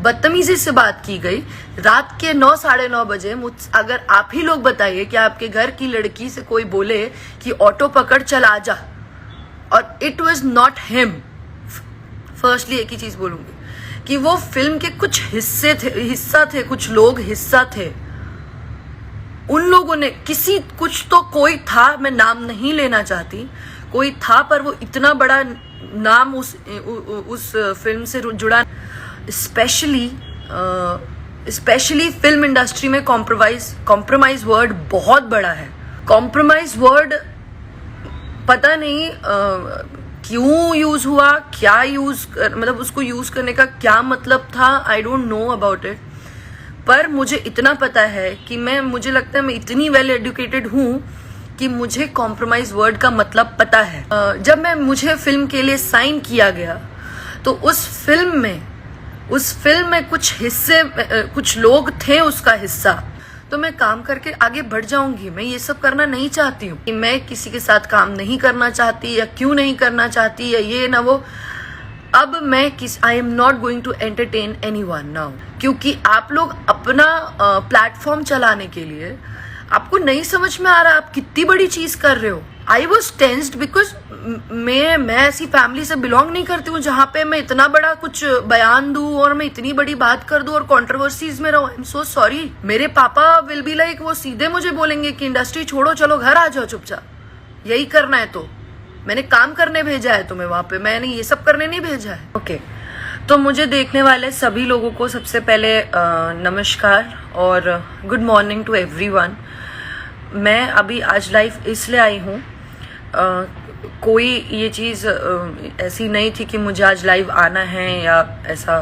बदतमीजी से बात की गई रात के 9 साढ़े 9 बजे। अगर आप ही लोग बताइए कि आपके घर की लड़की से कोई बोले कि ऑटो पकड़ चल आ जा, और it was not him. Firstly एक ही चीज बोलूंगी कि वो फिल्म के कुछ हिस्सा थे, कुछ लोग हिस्सा थे। उन लोगों ने कुछ तो कोई था, मैं नाम नहीं लेना चाहती, कोई था, पर वो इतना बड़ा नाम उस फिल्म से जुड़ा। स्पेशली फिल्म इंडस्ट्री में कॉम्प्रोमाइज वर्ड बहुत बड़ा है। कॉम्प्रोमाइज वर्ड पता नहीं क्यों यूज हुआ, क्या मतलब उसको यूज करने का क्या मतलब था, I don't know about it. पर मुझे इतना पता है कि मुझे लगता है मैं इतनी वेल एजुकेटेड हूं कि मुझे कॉम्प्रोमाइज वर्ड का मतलब पता है। जब मुझे फिल्म के लिए साइन किया गया तो उस फिल्म में कुछ लोग थे उसका हिस्सा। तो मैं काम करके आगे बढ़ जाऊंगी। मैं ये सब करना नहीं चाहती हूँ कि मैं किसी के साथ काम नहीं करना चाहती या क्यों नहीं करना चाहती या ये ना वो। अब I am not going to entertain anyone now, क्योंकि आप लोग अपना प्लेटफॉर्म चलाने के लिए आपको नहीं समझ में आ रहा आप कितनी बड़ी चीज कर रहे हो। आई वॉज टेंस्ड बिकॉज मैं ऐसी फैमिली से बिलोंग नहीं करती हूँ जहां पे मैं इतना बड़ा कुछ बयान दूं और मैं इतनी बड़ी बात कर दूं और कंट्रोवर्सीज में रहूं। I am so sorry. मेरे पापा विल बी लाइक, वो सीधे मुझे बोलेंगे कि इंडस्ट्री छोड़ो, चलो घर आ जाओ चुपचाप। यही करना है तो मैंने काम करने भेजा है तुम्हें वहां पे, मैंने ये सब करने नहीं भेजा है। ओके तो मुझे देखने वाले सभी लोगों को सबसे पहले नमस्कार और गुड मॉर्निंग टू एवरीवन। मैं अभी आज लाइव इसलिए आई हूँ, कोई ये चीज़ ऐसी नहीं थी कि मुझे आज लाइव आना है या ऐसा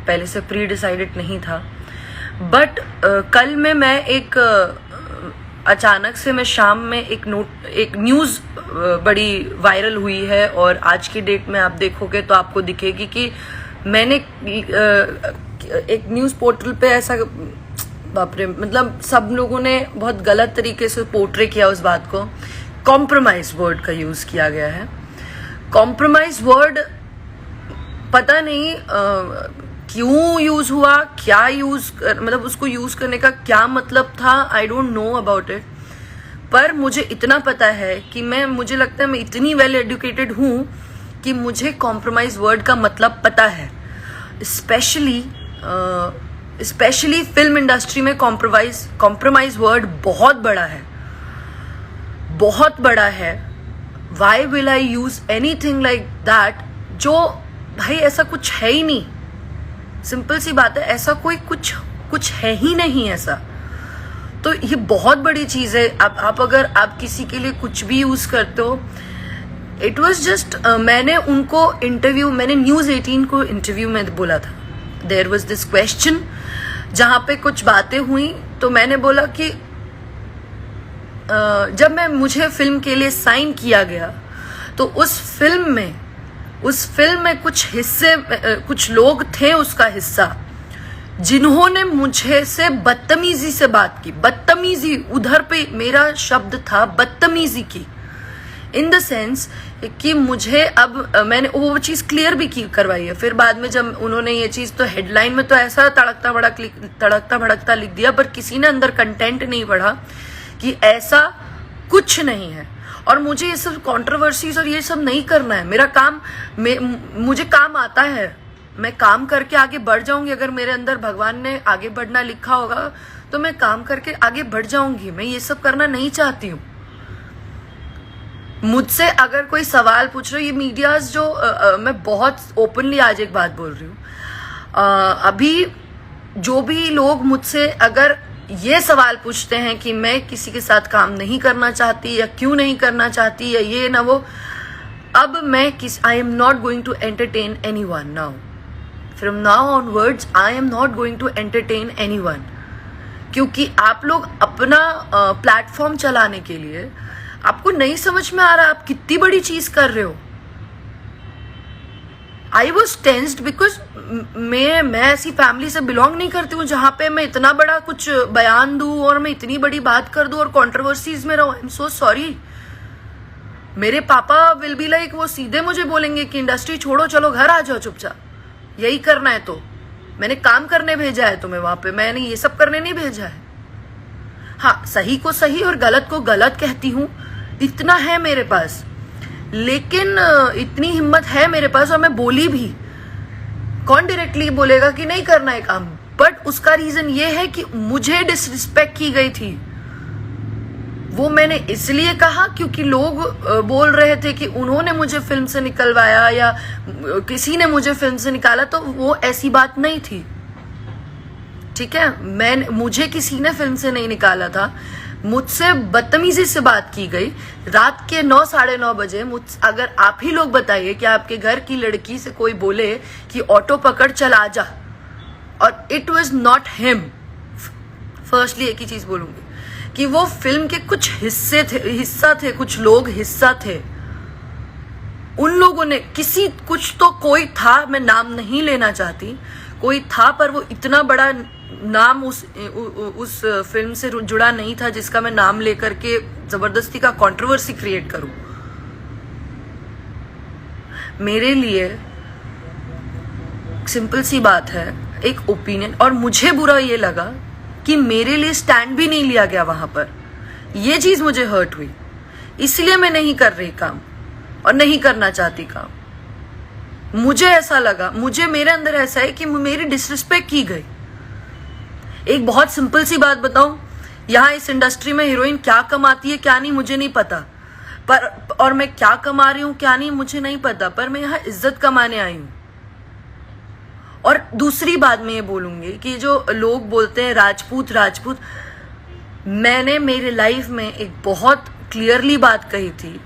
पहले से प्री डिसाइडेड नहीं था। बट कल में मैं एक अचानक से मैं शाम में एक न्यूज़ बड़ी वायरल हुई है और आज की डेट में आप देखोगे तो आपको दिखेगी कि मैंने एक न्यूज़ पोर्टल पे ऐसा, बाप रे, मतलब सब लोगों ने बहुत गलत तरीके से पोर्ट्रे किया उस बात को। कॉम्प्रोमाइज वर्ड का यूज किया गया है। कॉम्प्रोमाइज वर्ड पता नहीं क्यों यूज हुआ, क्या मतलब उसको यूज करने का क्या मतलब था, I don't know about it. पर मुझे इतना पता है कि मुझे लगता है मैं इतनी वेल एजुकेटेड हूं कि मुझे कॉम्प्रोमाइज वर्ड का मतलब पता है। स्पेशली फिल्म इंडस्ट्री में कॉम्प्रोमाइज वर्ड बहुत बड़ा है, बहुत बड़ा है। Why will I use anything like that, जो भाई ऐसा कुछ है ही नहीं। सिंपल सी बात है, ऐसा कोई कुछ है ही नहीं ऐसा। तो ये बहुत बड़ी चीज है। आप अगर आप किसी के लिए कुछ भी यूज करते हो, इट वॉज जस्ट मैंने न्यूज 18 को इंटरव्यू में बोला था। देयर वॉज दिस क्वेश्चन जहां पे कुछ बातें हुई, तो मैंने बोला कि जब मुझे फिल्म के लिए साइन किया गया तो उस फिल्म में कुछ लोग थे उसका हिस्सा, जिन्होंने मुझे से बदतमीजी से बात की। बदतमीजी, उधर पे मेरा शब्द था बदतमीजी की, इन द सेंस कि मुझे अब मैंने वो चीज क्लियर भी करवाई है। फिर बाद में जब उन्होंने ये चीज, तो हेडलाइन में तो ऐसा तड़कता भड़कता लिख दिया, पर किसी ने अंदर कंटेंट नहीं पढ़ा कि ऐसा कुछ नहीं है। और मुझे ये सब कंट्रोवर्सीज और ये सब नहीं करना है। मेरा काम, मुझे काम आता है, मैं काम करके आगे बढ़ जाऊंगी। अगर मेरे अंदर भगवान ने आगे बढ़ना लिखा होगा तो मैं काम करके आगे बढ़ जाऊंगी। मैं ये सब करना नहीं चाहती हूँ। मुझसे अगर कोई सवाल पूछ रहे हो, ये मीडियाज जो मैं बहुत ओपनली आज एक बात बोल रही हूँ, अभी जो भी लोग मुझसे अगर ये सवाल पूछते हैं कि मैं किसी के साथ काम नहीं करना चाहती या क्यों नहीं करना चाहती या ये ना वो, अब I am not going to entertain anyone now. From now onwards I am not going to entertain anyone, क्योंकि आप लोग अपना प्लेटफॉर्म चलाने के लिए आपको नहीं समझ में आ रहा आप कितनी बड़ी चीज कर रहे हो। आई वॉज टेंस्ड बिकॉज मैं ऐसी फैमिली से बिलोंग नहीं करती हूँ जहां पे मैं इतना बड़ा कुछ बयान दूं और मैं इतनी बड़ी बात कर दूं और कंट्रोवर्सीज में रहूं। I am so sorry. मेरे पापा विल बी लाइक, वो सीधे मुझे बोलेंगे कि इंडस्ट्री छोड़ो, चलो घर आ जाओ चुपचाप। यही करना है तो मैंने काम करने भेजा है तुम्हें वहां पे, मैंने ये सब करने नहीं भेजा है। हाँ, सही को सही और गलत को गलत कहती हूं, इतना है मेरे पास, लेकिन इतनी हिम्मत है मेरे पास और मैं बोली भी। कौन डायरेक्टली बोलेगा कि नहीं करना है काम, बट उसका रीजन ये है कि मुझे डिसरिस्पेक्ट की गई थी। वो मैंने इसलिए कहा क्योंकि लोग बोल रहे थे कि उन्होंने मुझे फिल्म से निकलवाया या किसी ने मुझे फिल्म से निकाला, तो वो ऐसी बात नहीं थी। ठीक है, मुझे किसी ने फिल्म से नहीं निकाला था, मुझसे बदतमीजी से बात की गई रात के 9 साढ़े 9 बजे। अगर आप ही लोग बताइए कि आपके घर की लड़की से कोई बोले कि ऑटो पकड़ चल आ जा, और it was not him. Firstly एक ही चीज बोलूंगी कि वो फिल्म के कुछ हिस्सा थे, कुछ लोग हिस्सा थे। उन लोगों ने कुछ तो कोई था, मैं नाम नहीं लेना चाहती, कोई था, पर वो इतना बड़ा नाम उस फिल्म से जुड़ा नहीं था जिसका मैं नाम लेकर के जबरदस्ती का कंट्रोवर्सी क्रिएट करूं। मेरे लिए सिंपल सी बात है, एक ओपिनियन, और मुझे बुरा ये लगा कि मेरे लिए स्टैंड भी नहीं लिया गया वहां पर। ये चीज मुझे हर्ट हुई, इसलिए मैं नहीं कर रही काम और नहीं करना चाहती काम। मुझे ऐसा लगा, मेरे अंदर ऐसा है कि मेरी डिसरिस्पेक्ट की गई। एक बहुत सिंपल सी बात बताऊं, यहाँ इस इंडस्ट्री में हीरोइन क्या कमाती है क्या नहीं मुझे नहीं पता, पर और मैं क्या कमा रही हूं क्या नहीं मुझे नहीं पता, पर मैं यहाँ इज्जत कमाने आई हूं। और दूसरी बात मैं ये बोलूंगी कि जो लोग बोलते हैं राजपूत, मैंने मेरे लाइफ में एक बहुत क्लियरली बात कही थी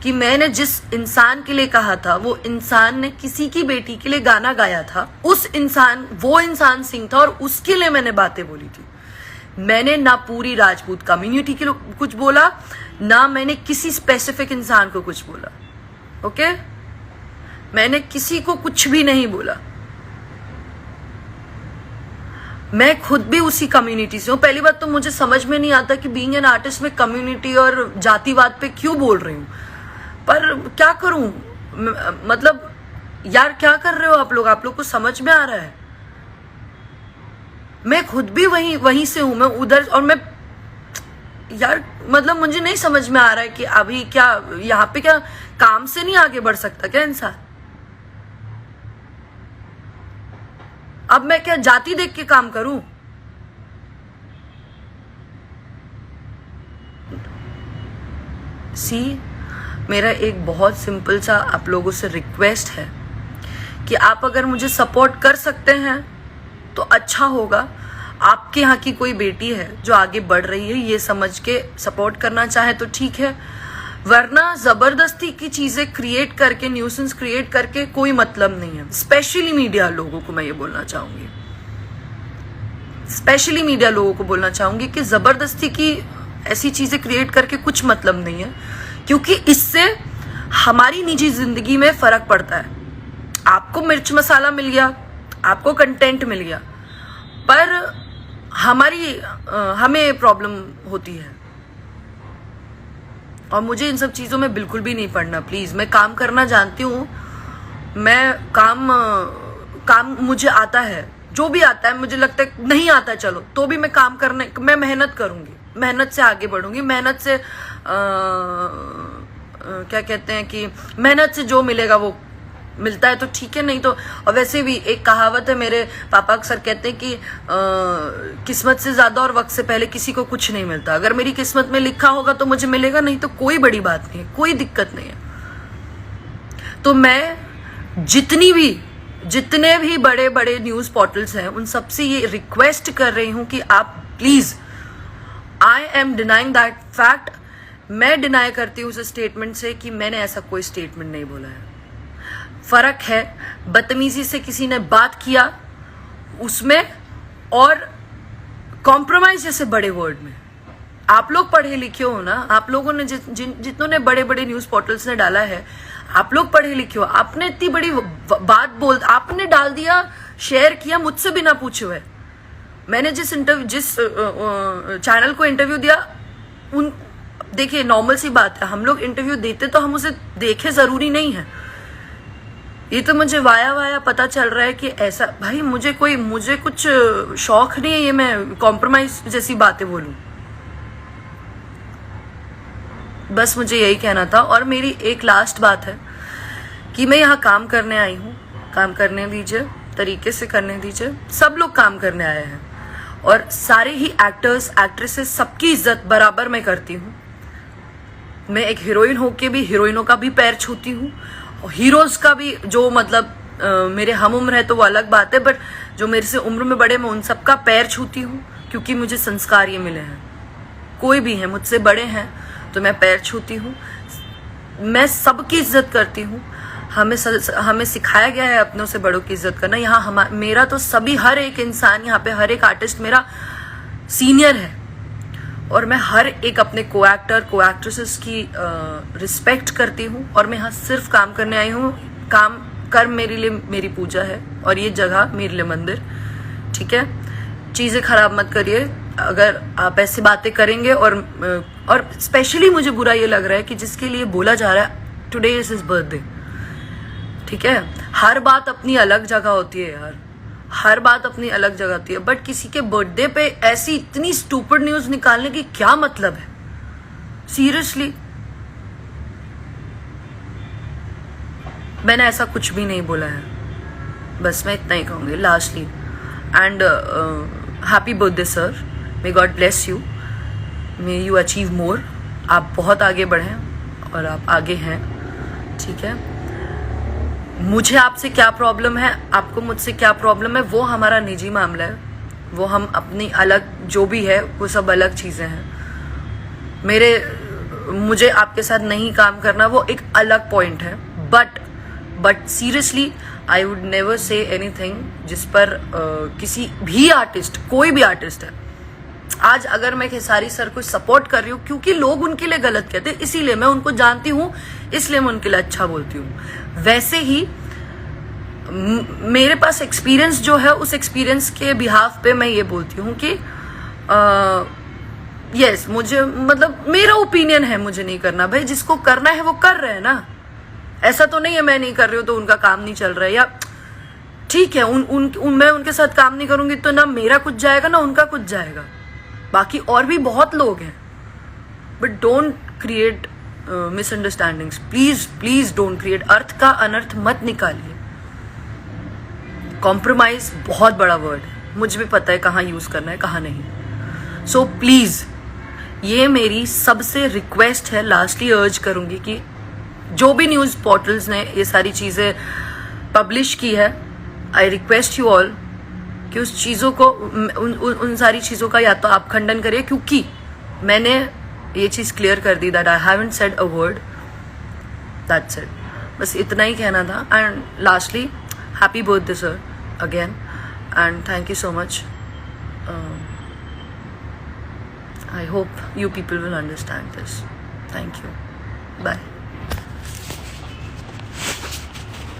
कि मैंने जिस इंसान के लिए कहा था, वो इंसान ने किसी की बेटी के लिए गाना गाया था। वो इंसान सिंह था और उसके लिए मैंने बातें बोली थी। मैंने ना पूरी राजपूत कम्युनिटी के लिए कुछ बोला, ना मैंने किसी स्पेसिफिक इंसान को कुछ बोला। ओके, मैंने किसी को कुछ भी नहीं बोला। मैं खुद भी उसी कम्युनिटी से हूँ। पहली बात तो मुझे समझ में नहीं आता कि बीइंग एन आर्टिस्ट में कम्युनिटी और जातिवाद पे क्यों बोल रही हूँ, पर क्या करूं, मतलब यार क्या कर रहे हो आप लोग को समझ में आ रहा है? मैं खुद भी वहीं से हूं, मैं उधर, और मैं यार मतलब मुझे नहीं समझ में आ रहा है कि अभी क्या यहाँ पे क्या काम से नहीं आगे बढ़ सकता क्या इंसान? अब मैं क्या जाति देख के काम करूं? मेरा एक बहुत सिंपल सा आप लोगों से रिक्वेस्ट है कि आप अगर मुझे सपोर्ट कर सकते हैं तो अच्छा होगा। आपके यहाँ की कोई बेटी है जो आगे बढ़ रही है, ये समझ के सपोर्ट करना चाहे तो ठीक है, वरना जबरदस्ती की चीजें क्रिएट करके, न्यूसेंस क्रिएट करके कोई मतलब नहीं है। स्पेशली मीडिया लोगों को मैं ये बोलना चाहूंगी, कि जबरदस्ती की ऐसी चीजें क्रिएट करके कुछ मतलब नहीं है, क्योंकि इससे हमारी निजी जिंदगी में फर्क पड़ता है। आपको मिर्च मसाला मिल गया, आपको कंटेंट मिल गया, पर हमें प्रॉब्लम होती है। और मुझे इन सब चीजों में बिल्कुल भी नहीं पड़ना। प्लीज, मैं काम करना जानती हूँ, मैं काम मुझे आता है, जो भी आता है। मुझे लगता है नहीं आता चलो तो भी मैं मेहनत करूंगी, मेहनत से आगे बढ़ूंगी, मेहनत से क्या कहते हैं कि मेहनत से जो मिलेगा वो मिलता है तो ठीक है, नहीं तो। और वैसे भी एक कहावत है, मेरे पापा अक्सर कहते हैं कि किस्मत से ज्यादा और वक्त से पहले किसी को कुछ नहीं मिलता। अगर मेरी किस्मत में लिखा होगा तो मुझे मिलेगा, नहीं तो कोई बड़ी बात नहीं है, कोई दिक्कत नहीं है। तो मैं जितने भी बड़े बड़े न्यूज पोर्टल्स हैं उन सबसे ये रिक्वेस्ट कर रही हूं कि आप please, I am denying that fact, मैं डिनाई करती हूँ उस स्टेटमेंट से कि मैंने ऐसा कोई स्टेटमेंट नहीं बोला है। फर्क है बदतमीजी से किसी ने बात किया उसमें और कॉम्प्रोमाइज जैसे बड़े वर्ड में। आप लोग पढ़े लिखे हो ना, आप लोगों ने जितनों ने बड़े बड़े न्यूज पोर्टल्स ने डाला है, आप लोग पढ़े लिखे हो, आपने इतनी बड़ी बात आपने डाल दिया, शेयर किया मुझसे बिना पूछे हुए। मैंने जिस चैनल को इंटरव्यू दिया, देखिए नॉर्मल सी बात है, हम लोग इंटरव्यू देते तो हम उसे देखे जरूरी नहीं है, ये तो मुझे वाया वाया पता चल रहा है कि ऐसा, भाई मुझे कुछ शौक नहीं है ये मैं कॉम्प्रोमाइज जैसी बातें बोलूं। बस मुझे यही कहना था। और मेरी एक लास्ट बात है कि मैं यहाँ काम करने आई हूँ, काम करने दीजिए, तरीके से करने दीजिए। सब लोग काम करने आए हैं और सारे ही एक्टर्स एक्ट्रेसेस सबकी इज्जत बराबर मैं करती हूँ। मैं एक हीरोइन होके भी हीरोइनों का भी पैर छूती हूँ, हीरोज का भी, जो मतलब मेरे हम उम्र है तो वो अलग बात है, बट जो मेरे से उम्र में बड़े मैं उन सबका पैर छूती हूँ, क्योंकि मुझे संस्कार ये मिले हैं। कोई भी है मुझसे बड़े हैं तो मैं पैर छूती हूँ, मैं सबकी इज्जत करती हूँ। हमें सिखाया गया है अपनों से बड़ों की इज्जत करना। यहाँ मेरा तो सभी, हर एक इंसान यहाँ पे, हर एक आर्टिस्ट मेरा सीनियर है और मैं हर एक अपने को एक्टर को एक्ट्रेसेस की रिस्पेक्ट करती हूँ। और मैं यहाँ सिर्फ काम करने आई हूँ। काम कर्म मेरे लिए मेरी पूजा है और ये जगह मेरे लिए मंदिर। ठीक है, चीजें खराब मत करिए अगर आप ऐसी बातें करेंगे। और स्पेशली मुझे बुरा ये लग रहा है कि जिसके लिए बोला जा रहा है टुडे इज हिज बर्थडे। ठीक है, हर बात अपनी अलग जगह होती है यार, हर बात अपनी अलग जगह होती है, बट किसी के बर्थडे पे ऐसी इतनी स्टूपिड न्यूज निकालने की क्या मतलब है? सीरियसली, मैंने ऐसा कुछ भी नहीं बोला है। बस मैं इतना ही कहूंगी lastly. And happy birthday sir, may God bless you, may you achieve more. आप बहुत आगे बढ़े और आप आगे हैं। ठीक है, मुझे आपसे क्या प्रॉब्लम है, आपको मुझसे क्या प्रॉब्लम है, वो हमारा निजी मामला है। वो हम अपनी अलग जो भी है वो सब अलग चीजें हैं। मुझे आपके साथ नहीं काम करना वो एक अलग पॉइंट है। But seriously I would never say anything जिस पर किसी भी आर्टिस्ट, कोई भी आर्टिस्ट है, आज अगर मैं खेसारी सर को सपोर्ट कर रही हूँ क्योंकि लोग उनके लिए गलत कहते हैं, इसीलिए मैं उनको जानती हूँ, इसलिए मैं उनके लिए अच्छा बोलती हूँ। वैसे ही मेरे पास एक्सपीरियंस जो है, उस एक्सपीरियंस के बिहाफ पे मैं ये बोलती हूँ कि यस, मुझे मतलब मेरा ओपिनियन है, मुझे नहीं करना। भाई जिसको करना है वो कर रहे हैं ना, ऐसा तो नहीं है मैं नहीं कर रही हूँ तो उनका काम नहीं चल रहा है, या ठीक है मैं उनके साथ काम नहीं करूंगी तो ना मेरा कुछ जाएगा ना उनका कुछ जाएगा। बाकी और भी बहुत लोग हैं, but don't create misunderstandings, please don't create. अर्थ का अनर्थ मत निकालिए। कॉम्प्रोमाइज बहुत बड़ा वर्ड है, मुझे भी पता है कहाँ यूज करना है कहाँ नहीं। सो प्लीज, ये मेरी सबसे रिक्वेस्ट है, लास्टली अर्ज करूंगी कि जो भी न्यूज पोर्टल्स ने ये सारी चीजें पब्लिश की है, आई रिक्वेस्ट यू ऑल कि उस चीजों को, उन सारी चीजों का या तो आप खंडन करिए, क्योंकि मैंने ये चीज क्लियर कर दी that I haven't said a word, that's it. बस इतना ही कहना था। And lastly, happy birthday sir again, and thank you so much. I hope you people will understand this. Thank you. Bye.